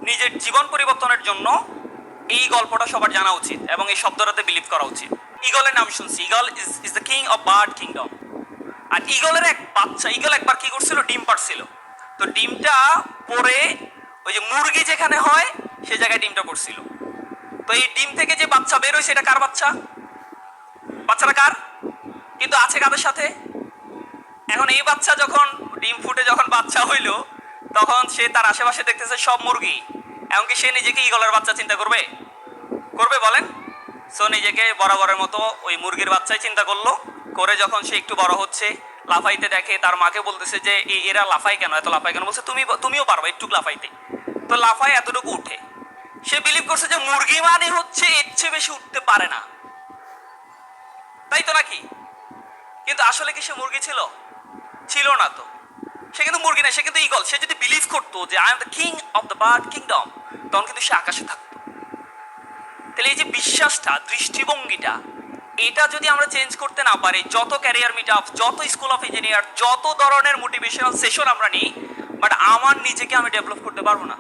নিজের জীবন পরিবর্তনের জন্য এই গল্পটা সবার জানা উচিত এবং এই শব্দটাতে বিলিভ করা উচিত। ঈগলের নাম শুনছি, eagle is the king of bird kingdom. আর ঈগলের এক বাচ্চা, ঈগল একবার কি করছিল, ডিম পাড়ছিল। তো ডিমটা পরে ওই যে মুরগি যেখানে হয় সে জায়গায় ডিমটা পড়ছিল। তো এই ডিম থেকে যে বাচ্চা বের হয়েছে, এটা কার বাচ্চা? বাচ্চাটা কার? কিন্তু আছে কাদের সাথে? এখন এই বাচ্চা যখন ডিম ফুটে যখন বাচ্চা হইলো, তখন সে তার আশেপাশে দেখতেছে সব মুরগি। এমনকি সে নিজেকে ঈগলের বাচ্চা চিন্তা করবে? করবে বলেন? সো নিজেকে বরাবরের মতো ওই মুরগির বাচ্চাই চিন্তা করলো। করে যখন সে একটু বড় হচ্ছে, লাফাইতে দেখে, তার মাকে বলতেছে যে এরা লাফায় কেন, এত লাফায় কেন? বলছে তুমিও পারবে একটু লাফাইতে। তো লাফায় এতটুকু উঠে। সে বিলিভ করছে যে মুরগি মানে হচ্ছে এর চেয়ে বেশি উঠতে পারে না, তাই তো নাকি? কিন্তু আসলে কি সে মুরগি ছিল? ছিল না তো। সে কিন্তু মুরগি না, সে কিন্তু ঈগল। সে যদি বিলিভ করতো যে I am the king of the bird kingdom, তখন কিন্তু সে আকাশে থাকতো। তাহলে এই যে বিশ্বাসটা, দৃষ্টিভঙ্গিটা, এটা যদি আমরা চেঞ্জ করতে না পারি, যত ক্যারিয়ার মিট আপ, যত স্কুল অফ ইঞ্জিনিয়ার, যত ধরনের মোটিভেশনাল সেশন আমরা নিই, বাট আমার নিজেকে আমি ডেভেলপ করতে পারবো না।